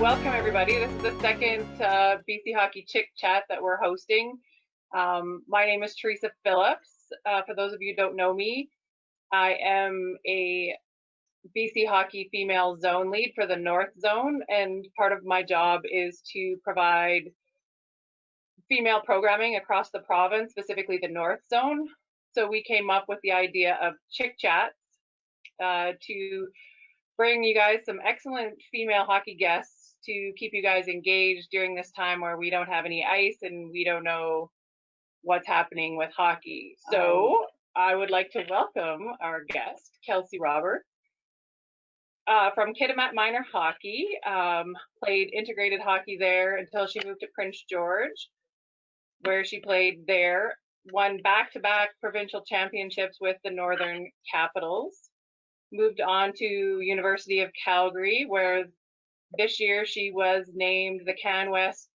welcome everybody. This is the second BC Hockey Chick Chat that we're hosting. My name is Teresa Phillips. For those of you who don't know me, I am a BC Hockey Female Zone Lead for the North Zone, and part of my job is to provide female programming across the province, specifically the North Zone. So we came up with the idea of Chick Chats to bring you guys some excellent female hockey guests to keep you guys engaged during this time where we don't have any ice and we don't know what's happening with hockey. So I would like to welcome our guest, Kelsey Roberts, from Kitimat Minor Hockey. Played integrated hockey there until she moved to Prince George, where she played there, won back-to-back provincial championships with the Northern Capitals, moved on to University of Calgary, where this year she was named the CanWest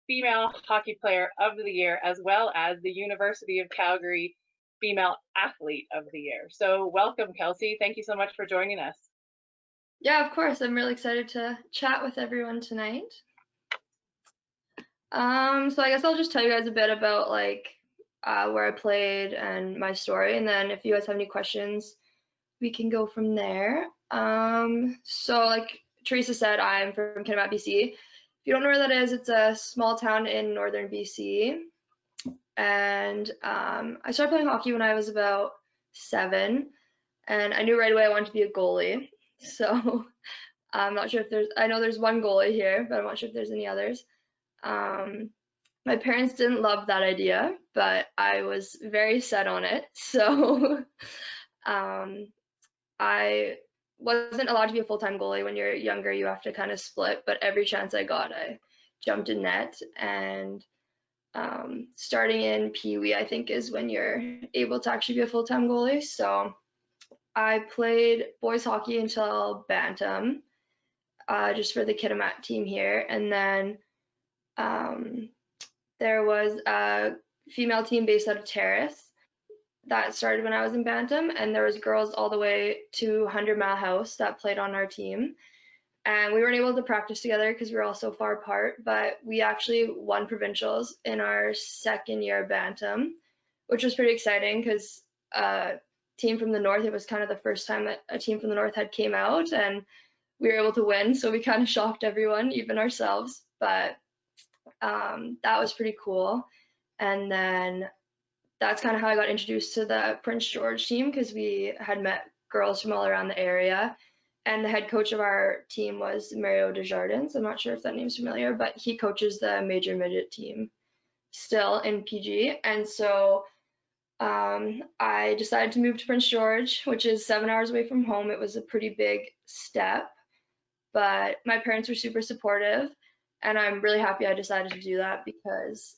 Female Hockey Player of the Year, as well as the University of Calgary Female Athlete of the Year. So welcome, Kelsey. Thank you so much for joining us. Yeah, of course. I'm really excited to chat with everyone tonight. So I guess I'll just tell you guys a bit about where I played and my story, and then if you guys have any questions, we can go from there. So like Teresa said, I'm from Kitimat, BC. If you don't know where that is, it's a small town in northern BC. And I started playing hockey when I was about 7, and I knew right away I wanted to be a goalie. So I'm not sure if I know there's one goalie here, but I'm not sure if there's any others. My parents didn't love that idea, but I was very set on it. So I wasn't allowed to be a full-time goalie. When you're younger, you have to kind of split, but every chance I got, I jumped in net. And starting in Pee Wee, I think, is when you're able to actually be a full-time goalie. So I played boys hockey until Bantam, just for the Kitimat team here. And then there was a female team based out of Terrace that started when I was in Bantam, and there was girls all the way to 100 Mile House that played on our team. And we weren't able to practice together because we were all so far apart, but we actually won provincials in our second year of Bantam, which was pretty exciting because a team from the North, it was kind of the first time that a team from the North had came out, and we were able to win, so we kind of shocked everyone, even ourselves. But that was pretty cool. And then that's kind of how I got introduced to the Prince George team, because we had met girls from all around the area. And the head coach of our team was Mario Desjardins. I'm not sure if that name's familiar, but he coaches the major midget team still in PG. And so I decided to move to Prince George, which is 7 hours away from home. It was a pretty big step, but my parents were super supportive, and I'm really happy I decided to do that because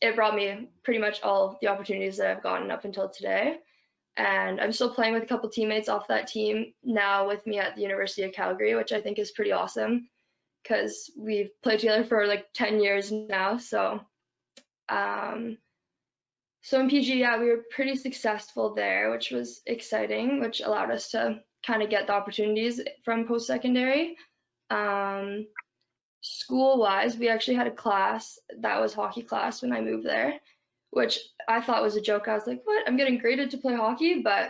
it brought me pretty much all the opportunities that I've gotten up until today. And I'm still playing with a couple teammates off that team now with me at the University of Calgary, which I think is pretty awesome because we've played together for like 10 years now. So in PG, yeah, we were pretty successful there, which was exciting, which allowed us to kind of get the opportunities from post-secondary. School-wise, we actually had a class that was hockey class when I moved there, which I thought was a joke. I was like, what? I'm getting graded to play hockey? But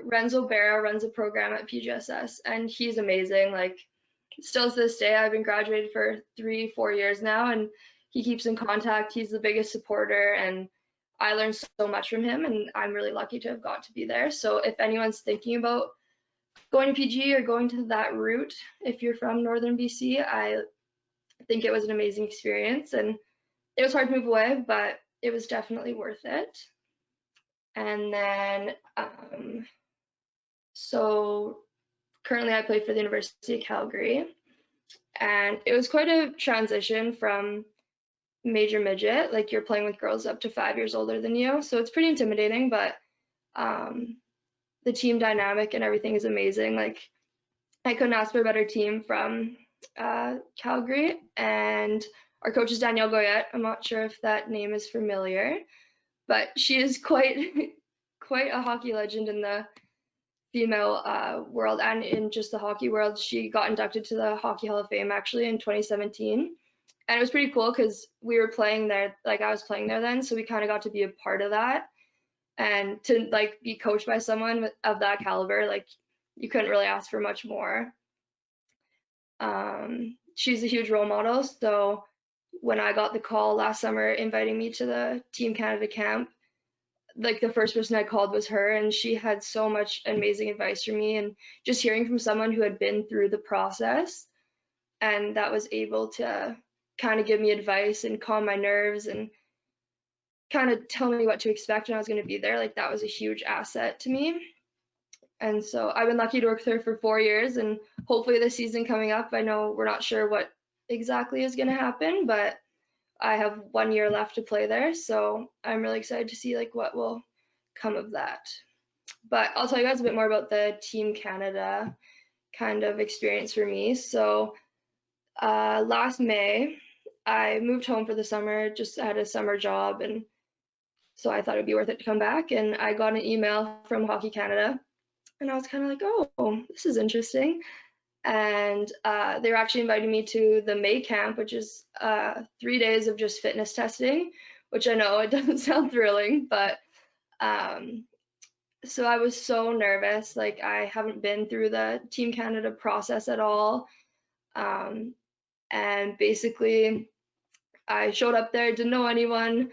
Renzo Berra runs a program at PGSS, and he's amazing. Like, still to this day, I've been graduated for 3-4 years now, and he keeps in contact. He's the biggest supporter, and I learned so much from him, and I'm really lucky to have got to be there. So if anyone's thinking about going to PG or going to that route, if you're from northern BC, I think it was an amazing experience, and it was hard to move away, but it was definitely worth it. And then so currently I play for the University of Calgary, and it was quite a transition from major midget, like you're playing with girls up to 5 years older than you, so it's pretty intimidating, but the team dynamic and everything is amazing. Like, I couldn't ask for a better team from Calgary, and our coach is Danielle Goyette. I'm not sure if that name is familiar, but she is quite a hockey legend in the female world and in just the hockey world. She got inducted to the Hockey Hall of Fame actually in 2017. And it was pretty cool because we were playing there, like I was playing there then, so we kind of got to be a part of that. And to like be coached by someone of that caliber, like you couldn't really ask for much more. She's a huge role model, so when I got the call last summer inviting me to the Team Canada camp, like the first person I called was her, and she had so much amazing advice for me, and just hearing from someone who had been through the process and that was able to kind of give me advice and calm my nerves and kind of tell me what to expect when I was going to be there, like that was a huge asset to me. And so I've been lucky to work with her for 4 years, and hopefully this season coming up, I know we're not sure what exactly is going to happen, but I have 1 year left to play there, so I'm really excited to see like what will come of that. But I'll tell you guys a bit more about the Team Canada kind of experience for me. So last May, I moved home for the summer, just had a summer job, and so I thought it'd be worth it to come back. And I got an email from Hockey Canada, and I was kind of like, oh, this is interesting. And they were actually inviting me to the May camp, which is 3 days of just fitness testing, which I know it doesn't sound thrilling, but so I was so nervous. Like I haven't been through the Team Canada process at all. And basically I showed up there, didn't know anyone,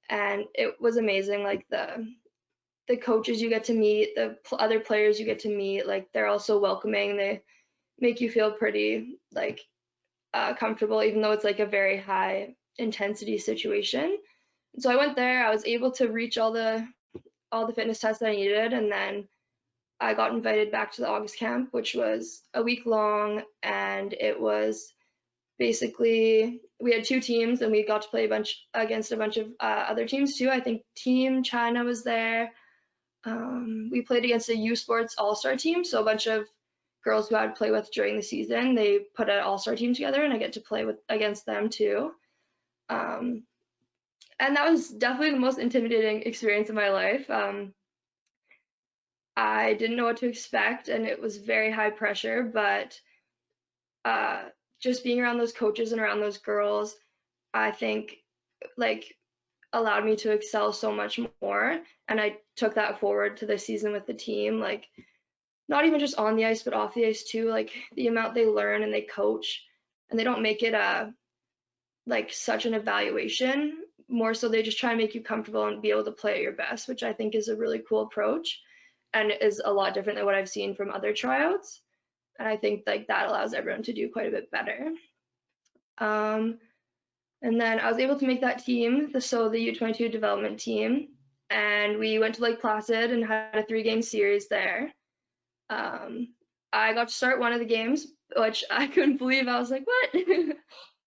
and it was amazing. Like the coaches you get to meet, the other players you get to meet, like they're all so welcoming. They make you feel pretty like comfortable, even though it's like a very high intensity situation. So I went there. I was able to reach all the fitness tests that I needed, and then I got invited back to the August camp, which was a week long, and it was basically we had 2 teams, and we got to play against a bunch of other teams too. I think Team China was there. We played against a U Sports All-Star team, so a bunch of girls who I'd play with during the season. They put an all-star team together, and I get to play against them too. And that was definitely the most intimidating experience of my life. I didn't know what to expect, and it was very high pressure, but just being around those coaches and around those girls, I think like allowed me to excel so much more. And I took that forward to this season with the team, like not even just on the ice, but off the ice too. Like the amount they learn and they coach, and they don't make it like such an evaluation. More so, they just try to make you comfortable and be able to play at your best, which I think is a really cool approach, and is a lot different than what I've seen from other tryouts. And I think like that allows everyone to do quite a bit better. And then I was able to make that team, the U22 development team, and we went to Lake Placid and had a 3-game series there. I got to start one of the games, which I couldn't believe. I was like, what?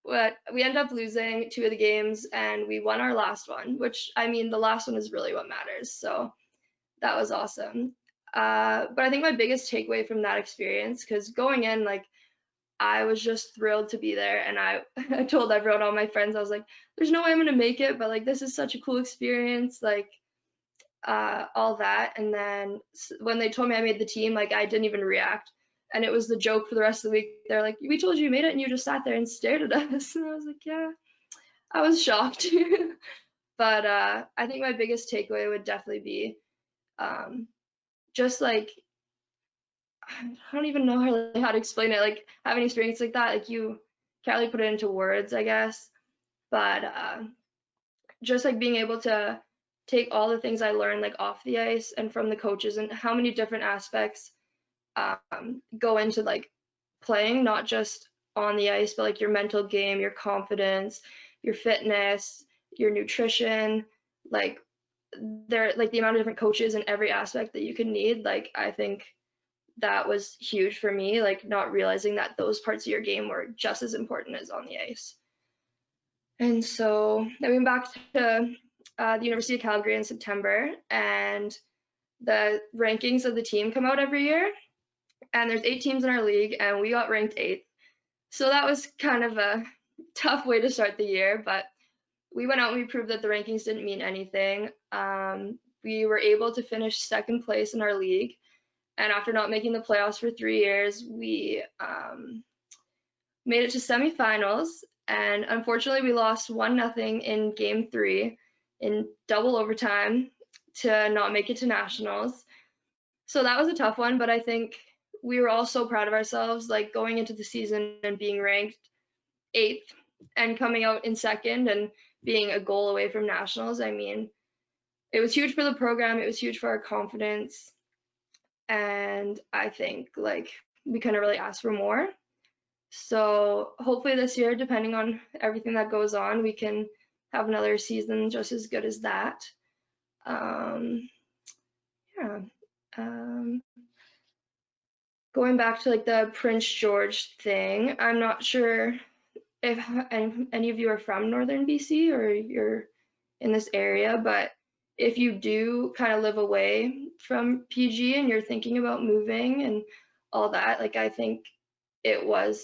But we ended up losing 2 of the games, and we won our last one, which, I mean, the last one is really what matters. So that was awesome. But I think my biggest takeaway from that experience, because going in, like, I was just thrilled to be there, and I told everyone, all my friends, I was like, there's no way I'm gonna make it, but like this is such a cool experience, like all that. And then when they told me I made the team, like I didn't even react, and it was the joke for the rest of the week. They're like, we told you made it, and you just sat there and stared at us. And I was like, yeah, I was shocked. But I think my biggest takeaway would definitely be just like I don't even know how to explain it. Like having experience like that, like you can't really put it into words, I guess. But just like being able to take all the things I learned like off the ice and from the coaches, and how many different aspects go into like playing, not just on the ice, but like your mental game, your confidence, your fitness, your nutrition, like like the amount of different coaches in every aspect that you could need. Like I think that was huge for me, like not realizing that those parts of your game were just as important as on the ice. And so I went back to the University of Calgary in September, and the rankings of the team come out every year, and there's 8 teams in our league, and we got ranked 8th. So that was kind of a tough way to start the year, but we went out and we proved that the rankings didn't mean anything. We were able to finish 2nd place in our league, And after not making the playoffs for 3 years, we made it to semifinals. And unfortunately, we lost 1-0 in game 3 in double overtime to not make it to nationals. So that was a tough one, but I think we were all so proud of ourselves, like going into the season and being ranked 8th and coming out in 2nd and being a goal away from nationals. I mean, it was huge for the program, it was huge for our confidence, and I think like we couldn't really ask for more. So hopefully this year, depending on everything that goes on, we can have another season just as good as that. Yeah. Going back to like the Prince George thing, I'm not sure if any of you are from Northern BC or you're in this area, but if you do kind of live away from PG and you're thinking about moving and all that, like I think it was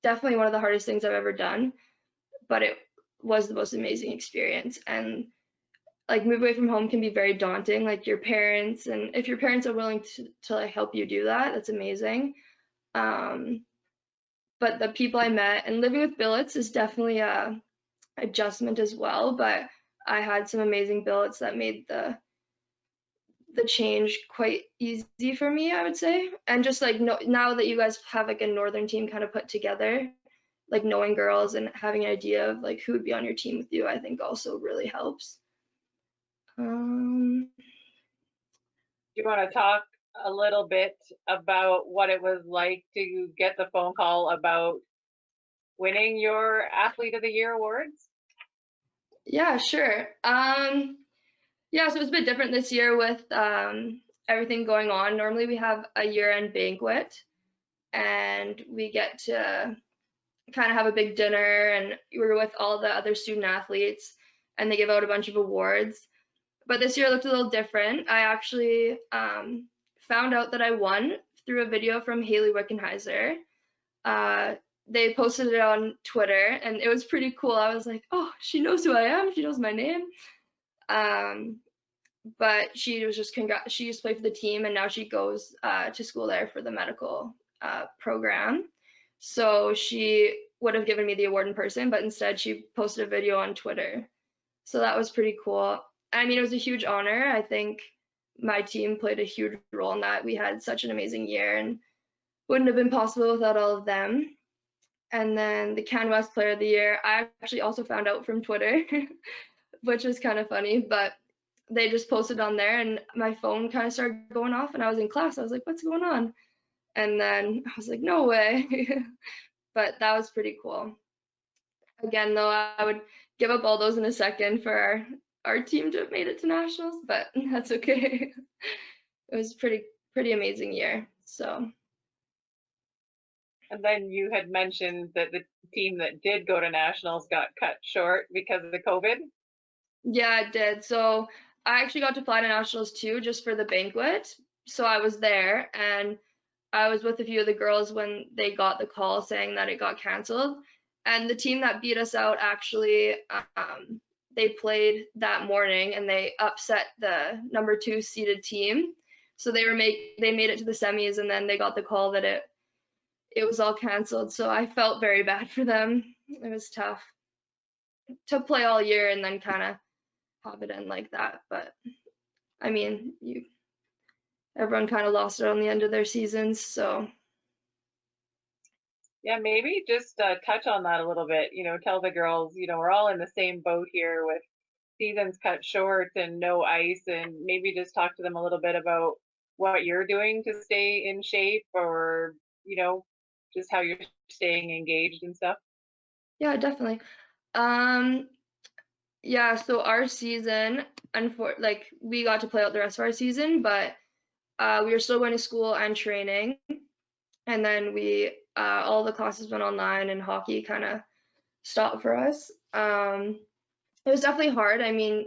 definitely one of the hardest things I've ever done, but it was the most amazing experience. And like move away from home can be very daunting, like your parents, and if your parents are willing to like help you do that, that's amazing. But the people I met and living with billets is definitely a adjustment as well, but I had some amazing billets that made the change quite easy for me, I would say. And just like now that you guys have like a northern team kind of put together, like knowing girls and having an idea of like who would be on your team with you, I think also really helps. Do you want to talk a little bit about what it was like to get the phone call about winning your Athlete of the Year awards? Yeah, sure. Yeah, so it's a bit different this year with everything going on. Normally we have a year-end banquet and we get to kind of have a big dinner and we're with all the other student athletes and they give out a bunch of awards. But this year looked a little different. I actually found out that I won through a video from Haley Wickenheiser. They posted it on Twitter and it was pretty cool. I was like, oh, she knows who I am. She knows my name. But she was just she used to play for the team and now she goes to school there for the medical program. So she would have given me the award in person, but instead she posted a video on Twitter. So that was pretty cool. I mean, it was a huge honor. I think my team played a huge role in that. We had such an amazing year and wouldn't have been possible without all of them. And then the Can West Player of the Year, I actually also found out from Twitter, which was kind of funny, but they just posted on there and my phone kind of started going off and I was in class. I was like, what's going on? And then I was like, no way. But that was pretty cool. Again, though, I would give up all those in a second for our team to have made it to nationals, but that's okay. It was pretty amazing year. So. And then you had mentioned that the team that did go to nationals got cut short because of the COVID. Yeah, it did. So I actually got to fly to nationals too, just for the banquet. So I was there and I was with a few of the girls when they got the call saying that it got canceled. And the team that beat us out actually, they played that morning and they upset the number 2 seeded team. So they made it to the semis and then they got the call that it was all canceled. So I felt very bad for them. It was tough to play all year and then kind of have it end like that. But I mean, everyone kind of lost it on the end of their seasons. So Yeah, maybe just touch on that a little bit. Tell the girls, we're all in the same boat here with seasons cut short and no ice, and maybe just talk to them a little bit about what you're doing to stay in shape, or just how you're staying engaged and stuff. yeah, definitely. Yeah, so our season, like we got to play out the rest of our season, but we were still going to school and training, and then we all the classes went online and hockey kind of stopped for us. It was definitely hard. I mean,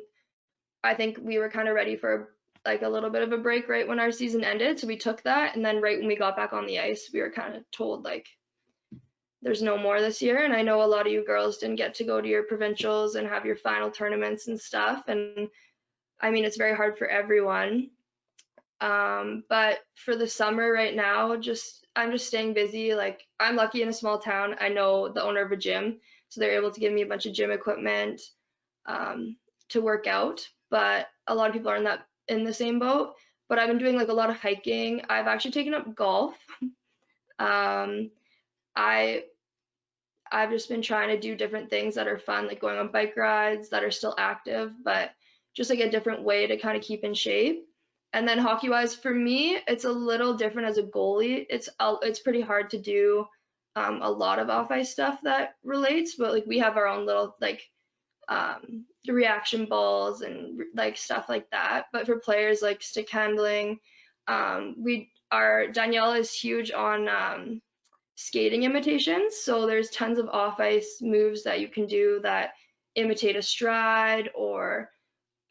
I think we were kind of ready for like a little bit of a break right when our season ended, so we took that, and then right when we got back on the ice, we were kind of told like there's no more this year. And I know a lot of you girls didn't get to go to your provincials and have your final tournaments and stuff, and I mean it's very hard for everyone. But for the summer right now, I'm just staying busy. Like I'm lucky in a small town. I know the owner of a gym, so they're able to give me a bunch of gym equipment um, to work out. But a lot of people aren't that in the same boat. But I've been doing like a lot of hiking. I've actually taken up golf. Um, I I've just been trying to do different things that are fun, like going on bike rides that are still active, but just like a different way to kind of keep in shape. And then hockey wise, for me, it's a little different as a goalie. It's pretty hard to do a lot of off ice stuff that relates, but like we have our own little like reaction balls and like stuff like that. But for players like stick handling, we our Danielle is huge on skating imitations. So there's tons of off ice moves that you can do that imitate a stride or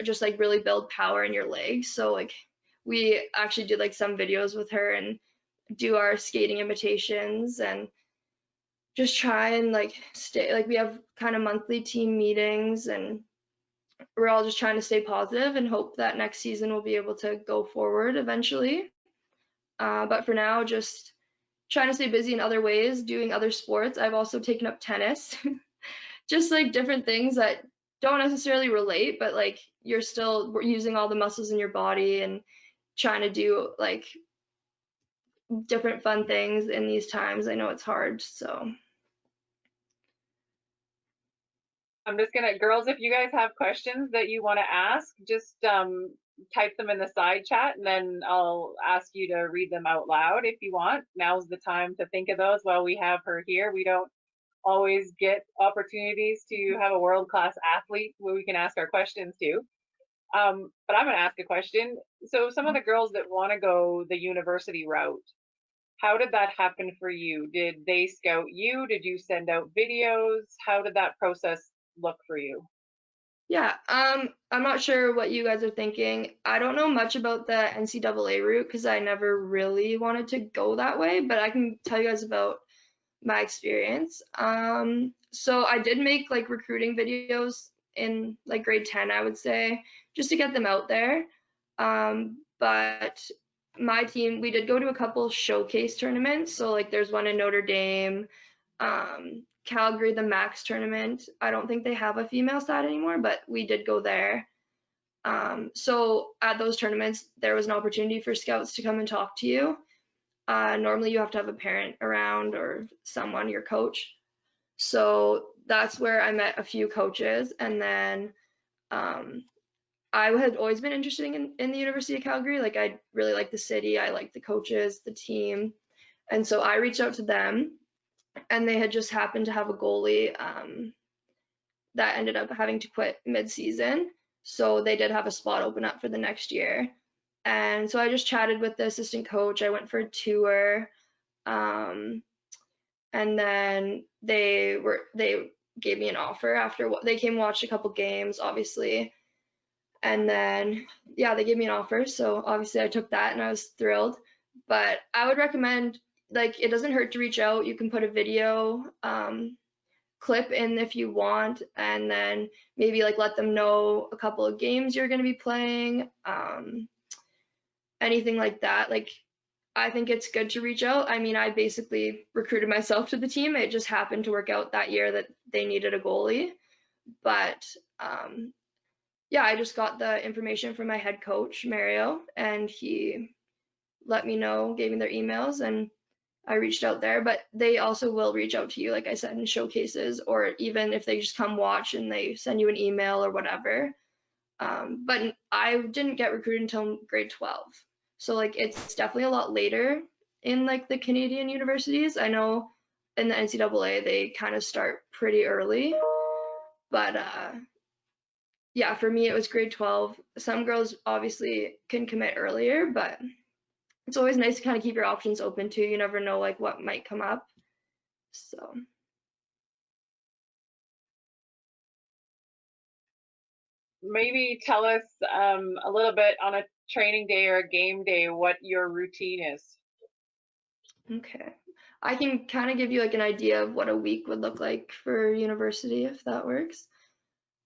just like really build power in your legs. So like we actually did like some videos with her and do our skating imitations and just try and like stay like we have kind of monthly team meetings and we're all just trying to stay positive and hope that next season we'll be able to go forward eventually. But for now, just trying to stay busy in other ways, doing other sports. I've also taken up tennis, just like different things that don't necessarily relate, but like you're still using all the muscles in your body and trying to do like different fun things in these times. I know it's hard, so. I'm just gonna, girls, if you guys have questions that you want to ask, just type them in the side chat and then I'll ask you to read them out loud if you want. Now's the time to think of those while we have her here. We don't always get opportunities to have a world-class athlete where we can ask our questions to. But I'm gonna ask a question. So some of the girls that want to go the university route, how did that happen for you? Did they scout you? Did you send out videos? How did that process look for you? Yeah, I'm not sure what you guys are thinking. I don't know much about the NCAA route because I never really wanted to go that way, but I can tell you guys about my experience. So I did make like recruiting videos in like grade 10, I would say, just to get them out there. But my team, we did go to a couple showcase tournaments. So like there's one in Notre Dame, Calgary, the Max tournament. I don't think they have a female side anymore, but we did go there. So at those tournaments, there was an opportunity for scouts to come and talk to you. Normally you have to have a parent around or someone, your coach. So that's where I met a few coaches. And then I had always been interested in the University of Calgary. Like I really like the city, I like the coaches, the team. And so I reached out to them and they had just happened to have a goalie that ended up having to quit mid-season. So they did have a spot open up for the next year. And so I just chatted with the assistant coach. I went for a tour. And then they gave me an offer after they came and watched a couple games, obviously. And then yeah, they gave me an offer. So obviously I took that and I was thrilled. But I would recommend like it doesn't hurt to reach out. You can put a video clip in if you want, and then maybe like let them know a couple of games you're going to be playing, anything like that. Like I think it's good to reach out. I mean, I basically recruited myself to the team. It just happened to work out that year that they needed a goalie. But yeah, I just got the information from my head coach, Mario, and he let me know, gave me their emails, and I reached out there. But they also will reach out to you, like I said, in showcases, or even if they just come watch and they send you an email or whatever. But I didn't get recruited until grade 12. So like it's definitely a lot later in like the Canadian universities. I know in the NCAA they kind of start pretty early, but yeah, for me it was grade 12. Some girls obviously can commit earlier, but it's always nice to kind of keep your options open too. You never know like what might come up. So Maybe tell us a little bit on a training day or a game day what your routine is. okay. I can kind of give you like an idea of what a week would look like for university if that works.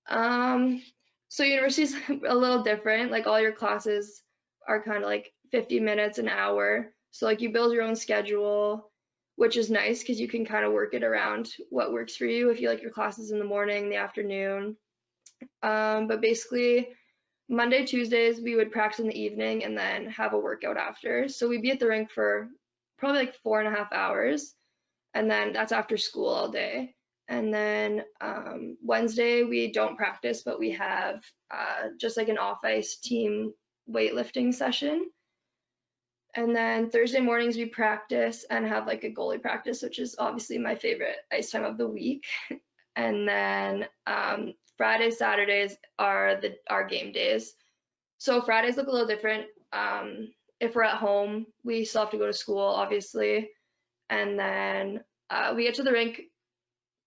So university's a little different. Like all your classes are kind of like 50 minutes, an hour. So like you build your own schedule, which is nice because you can kind of work it around what works for you if you like your classes in the morning, the afternoon. But basically Monday, Tuesdays, we would practice in the evening and then have a workout after. So we'd be at the rink for probably like 4.5 hours, and then that's after school all day. And then Wednesday, we don't practice, but we have just like an off ice team weightlifting session. And then Thursday mornings, we practice and have like a goalie practice, which is obviously my favorite ice time of the week. And then Fridays, Saturdays are our game days. So Fridays look a little different. If we're at home, we still have to go to school, obviously. And then we get to the rink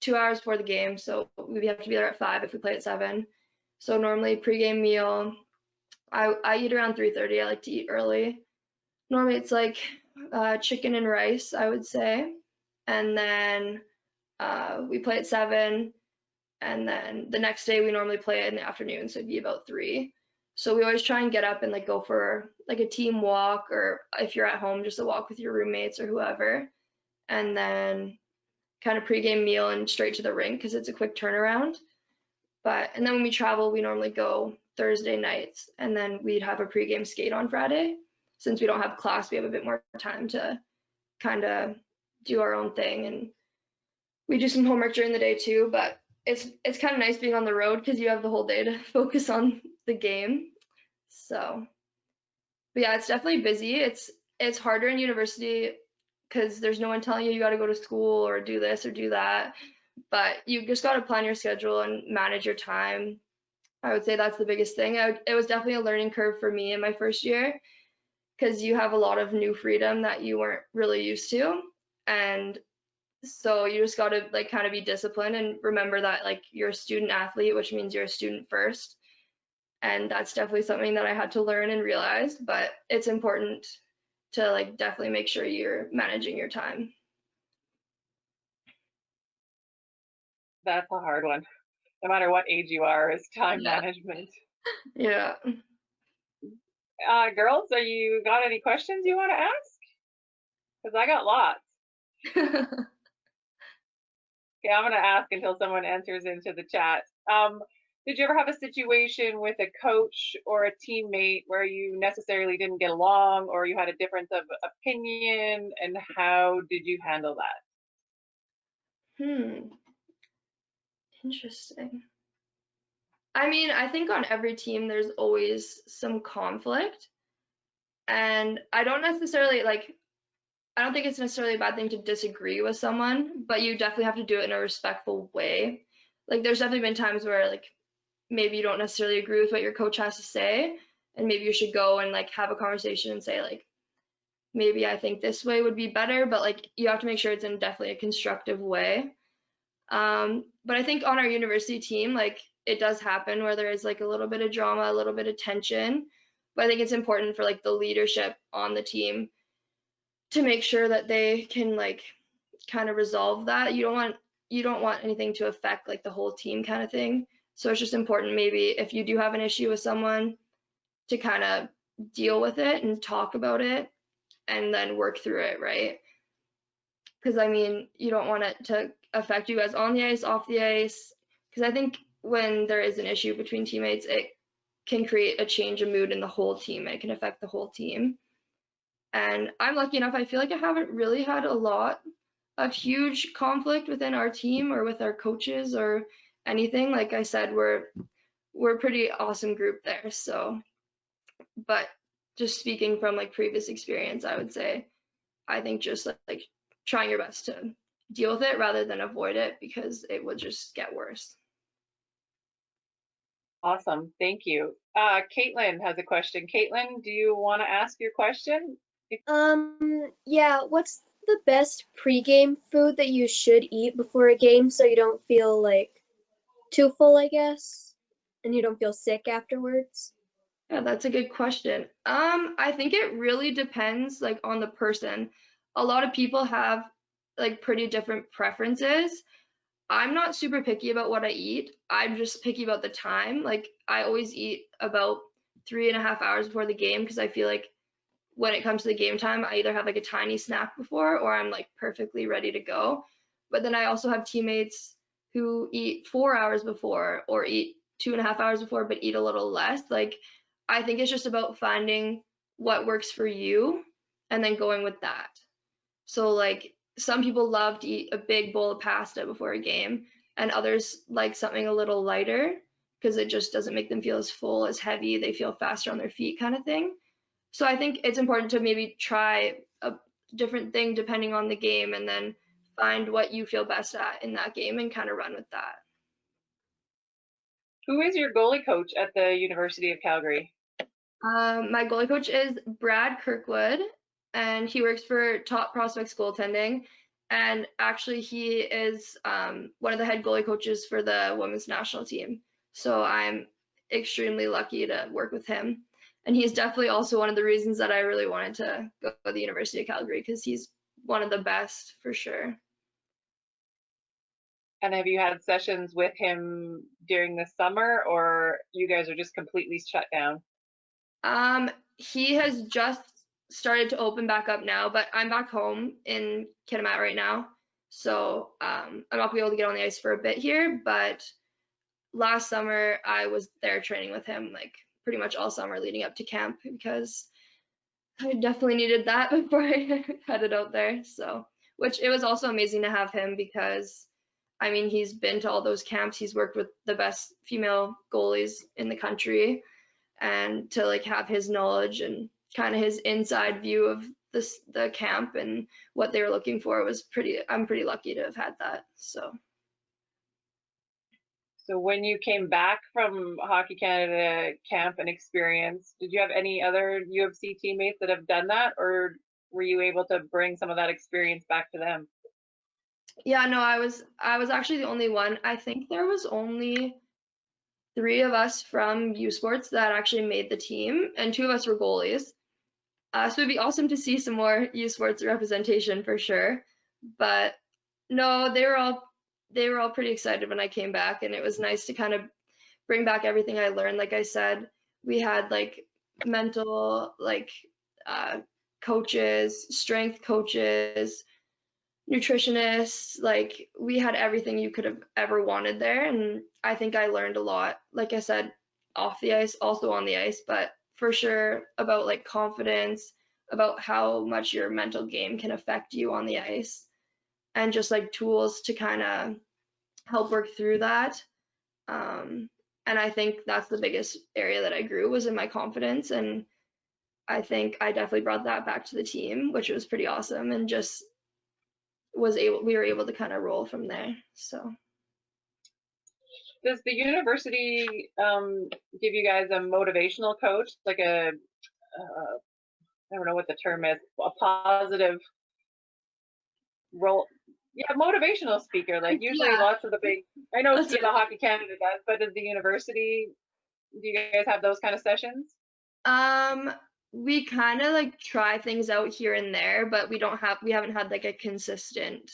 2 hours before the game, so we have to be there at 5 if we play at 7. So normally pregame meal, I eat around 3:30. I like to eat early. Normally it's like chicken and rice, I would say. And then we play at 7, and then the next day we normally play in the afternoon, so it'd be about 3. So we always try and get up and like go for like a team walk, or if you're at home, just a walk with your roommates or whoever. And then kind of pregame meal and straight to the rink because it's a quick turnaround. And then when we travel, we normally go Thursday nights, and then we'd have a pregame skate on Friday. Since we don't have class, we have a bit more time to kind of do our own thing, and we do some homework during the day too. But it's kind of nice being on the road because you have the whole day to focus on the game. So, but yeah, it's definitely busy. It's harder in university because there's no one telling you you got to go to school or do this or do that. But you just got to plan your schedule and manage your time. I would say that's the biggest thing. It was definitely a learning curve for me in my first year because you have a lot of new freedom that you weren't really used to. And so you just got to like kind of be disciplined and remember that like you're a student athlete, which means you're a student first. And that's definitely something that I had to learn and realize, but it's important to like definitely make sure you're managing your time. That's a hard one. No matter what age you are, is time Yeah. management. Yeah. Girls, are you got any questions you want to ask? Because I got lots. Okay, I'm gonna ask until someone answers into the chat. Did you ever have a situation with a coach or a teammate where you necessarily didn't get along, or you had a difference of opinion, and how did you handle that? Interesting. I mean, I think on every team there's always some conflict. And I don't think it's necessarily a bad thing to disagree with someone, but you definitely have to do it in a respectful way. Like there's definitely been times where like maybe you don't necessarily agree with what your coach has to say, and maybe you should go and like have a conversation and say like maybe I think this way would be better, but like you have to make sure it's in definitely a constructive way. But I think on our university team, like it does happen where there is like a little bit of drama, a little bit of tension. But I think it's important for like the leadership on the team to make sure that they can like kind of resolve that. You don't want anything to affect like the whole team kind of thing. So it's just important maybe if you do have an issue with someone to kind of deal with it and talk about it and then work through it, right? Because I mean, you don't want it to affect you as on the ice, off the ice. Because I think when there is an issue between teammates, it can create a change of mood in the whole team. It can affect the whole team. And I'm lucky enough, I feel like I haven't really had a lot of huge conflict within our team or with our coaches or anything. Like I said, we're a pretty awesome group there. So, but just speaking from like previous experience, I would say I think just like trying your best to deal with it rather than avoid it because it would just get worse. Awesome, thank you. Caitlin has a question. Caitlin, do you want to ask your question? Yeah, what's the best pregame food that you should eat before a game so you don't feel like too full, I guess, and you don't feel sick afterwards? Yeah, that's a good question. I think it really depends like on the person. A lot of people have like pretty different preferences. I'm not super picky about what I eat. I'm just picky about the time. Like I always eat about 3.5 hours before the game because I feel like when it comes to the game time, I either have like a tiny snack before or I'm like perfectly ready to go. But then I also have teammates who eat 4 hours before or eat 2.5 hours before, but eat a little less. Like, I think it's just about finding what works for you and then going with that. So like some people love to eat a big bowl of pasta before a game, and others like something a little lighter because it just doesn't make them feel as full, as heavy. They feel faster on their feet, kind of thing. So I think it's important to maybe try a different thing depending on the game and then find what you feel best at in that game and kind of run with that. Who is your goalie coach at the University of Calgary? My goalie coach is Brad Kirkwood, and he works for Top Prospects Goaltending. And actually, he is one of the head goalie coaches for the women's national team. So I'm extremely lucky to work with him. And he's definitely also one of the reasons that I really wanted to go to the University of Calgary, because he's one of the best for sure. And have you had sessions with him during the summer, or you guys are just completely shut down? He has just started to open back up now, but I'm back home in Kitimat right now. So I'm not gonna be able to get on the ice for a bit here, but last summer I was there training with him like pretty much all summer leading up to camp, because I definitely needed that before I headed out there. So, which it was also amazing to have him because I mean, he's been to all those camps. He's worked with the best female goalies in the country, and to like have his knowledge and kind of his inside view of the camp and what they were looking for was I'm pretty lucky to have had that. So when you came back from Hockey Canada camp and experience, did you have any other UFC teammates that have done that, or were you able to bring some of that experience back to them? yeah, no, I was actually the only one. I think there was only 3 of us from U Sports that actually made the team, and 2 of us were goalies. So it'd be awesome to see some more U Sports representation for sure. But no, they were all pretty excited when I came back, and it was nice to kind of bring back everything I learned. Like I said, we had like mental coaches, strength coaches, nutritionists, like we had everything you could have ever wanted there, and I think I learned a lot, like I said, off the ice, also on the ice, but for sure about like confidence, about how much your mental game can affect you on the ice, and just like tools to kind of help work through that. And I think that's the biggest area that I grew, was in my confidence, and I think I definitely brought that back to the team, which was pretty awesome, and just we were able to kind of roll from there. So Does the university give you guys a motivational coach, like a I don't know what the term is, a positive role? Yeah, motivational speaker. Like usually yeah, lots of the big, I know that's the Hockey Canada does, but does the university, do you guys have those kind of sessions? we kind of like try things out here and there, but we haven't had like a consistent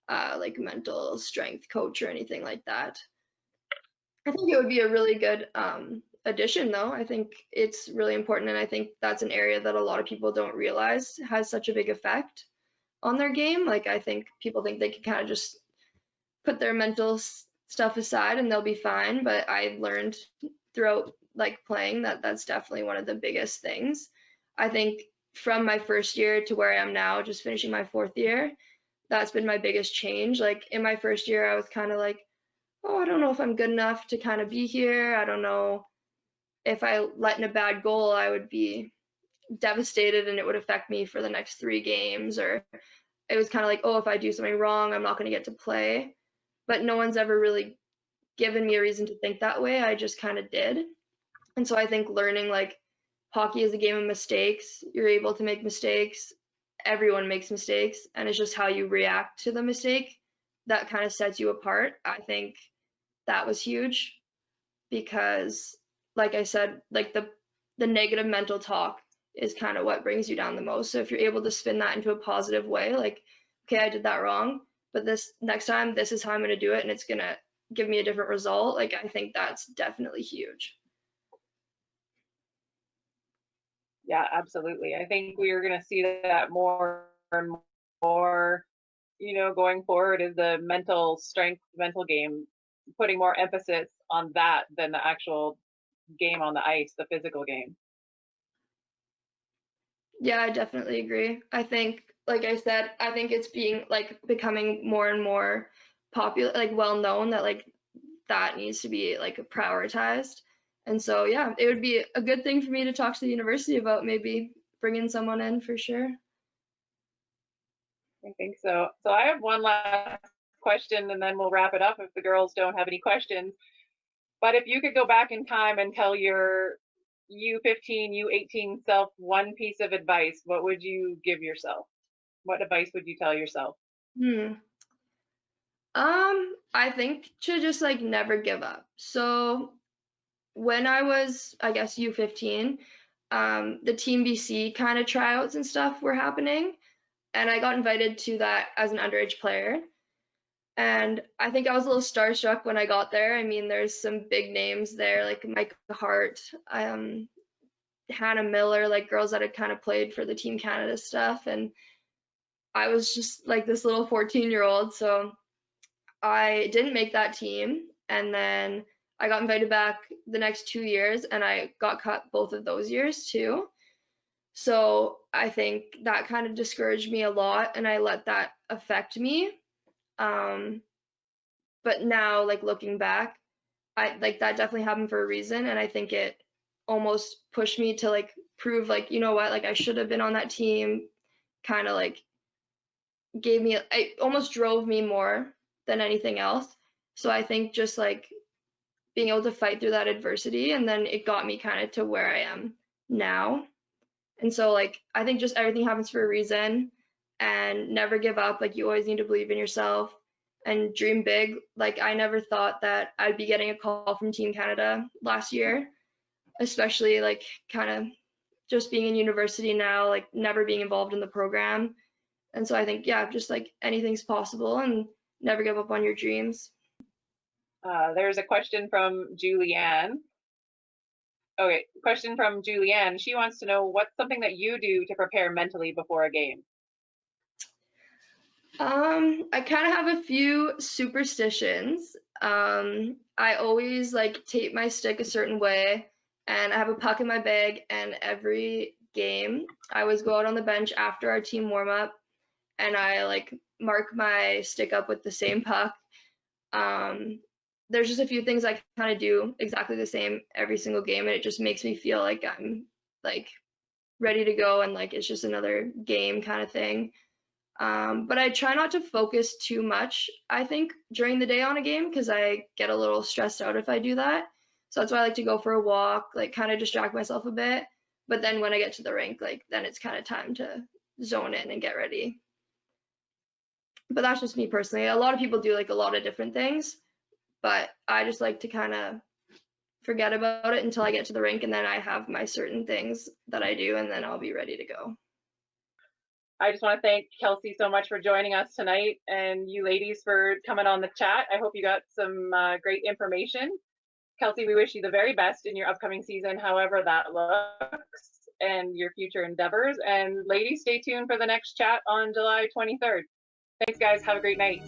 like mental strength coach or anything like that. I think it would be a really good addition though. I think it's really important, and I think that's an area that a lot of people don't realize has such a big effect on their game. Like I think people think they can kind of just put their mental stuff aside and they'll be fine, but I learned throughout like playing that that's definitely one of the biggest things. I think from my first year to where I am now, just finishing my 4th year, that's been my biggest change. Like in my first year, I was kind of like, oh, I don't know if I'm good enough to kind of be here. I don't know if I let in a bad goal, I would be devastated and it would affect me for the next 3 games. Or it was kind of like, oh, if I do something wrong, I'm not going to get to play. But no one's ever really given me a reason to think that way. I just kind of did. And so I think learning like hockey is a game of mistakes. You're able to make mistakes. Everyone makes mistakes, and it's just how you react to the mistake that kind of sets you apart. I think that was huge because, like I said, like the negative mental talk is kind of what brings you down the most. So if you're able to spin that into a positive way, like, okay, I did that wrong, but this next time, this is how I'm going to do it, and it's going to give me a different result. Like, I think that's definitely huge. Yeah, absolutely. I think we are going to see that more and more, going forward, is the mental strength, mental game, putting more emphasis on that than the actual game on the ice, the physical game. Yeah, I definitely agree. I think, like I said, I think it's being like becoming more and more popular, like well known that like that needs to be like prioritized. And so, yeah, it would be a good thing for me to talk to the university about maybe bringing someone in for sure. I think so. So I have one last question and then we'll wrap it up if the girls don't have any questions. But if you could go back in time and tell your U15, U18 self one piece of advice, what would you give yourself? What advice would you tell yourself? Hmm. I think to just like never give up. So when I was, I guess, U15, the Team BC kind of tryouts and stuff were happening, and I got invited to that as an underage player. And I think I was a little starstruck when I got there. I mean, there's some big names there, like Micah Hart, Hannah Miller, like girls that had kind of played for the Team Canada stuff. And I was just like this little 14-year-old, so I didn't make that team. And then I got invited back the next 2 years, and I got cut both of those years too. So I think that kind of discouraged me a lot, and I let that affect me. Um, but now, like looking back, I like that definitely happened for a reason, and I think it almost pushed me to like prove like, you know what, like I should have been on that team, kind of like gave me, it almost drove me more than anything else. So I think just like being able to fight through that adversity, and then it got me kind of to where I am now. And so like I think just everything happens for a reason, and never give up. Like you always need to believe in yourself and dream big. Like I never thought that I'd be getting a call from Team Canada last year, especially like kind of just being in university now, like never being involved in the program. And so I think, yeah, just like anything's possible and never give up on your dreams. There's a question from Julianne. Okay, question from Julianne. She wants to know what's something that you do to prepare mentally before a game. I kind of have a few superstitions. I always like tape my stick a certain way, and I have a puck in my bag, and every game I always go out on the bench after our team warm up, and I like mark my stick up with the same puck. Um, there's just a few things I kind of do exactly the same every single game, and it just makes me feel like I'm like ready to go, and like it's just another game kind of thing. But I try not to focus too much, I think, during the day on a game, because I get a little stressed out if I do that. So that's why I like to go for a walk, like kind of distract myself a bit. But then when I get to the rink, like then it's kind of time to zone in and get ready. But that's just me personally. A lot of people do like a lot of different things, but I just like to kind of forget about it until I get to the rink, and then I have my certain things that I do, and then I'll be ready to go. I just want to thank Kelsey so much for joining us tonight, and you ladies for coming on the chat. I hope you got some great information. Kelsey, we wish you the very best in your upcoming season, however that looks, and your future endeavors. And ladies, stay tuned for the next chat on July 23rd. Thanks, guys. Have a great night.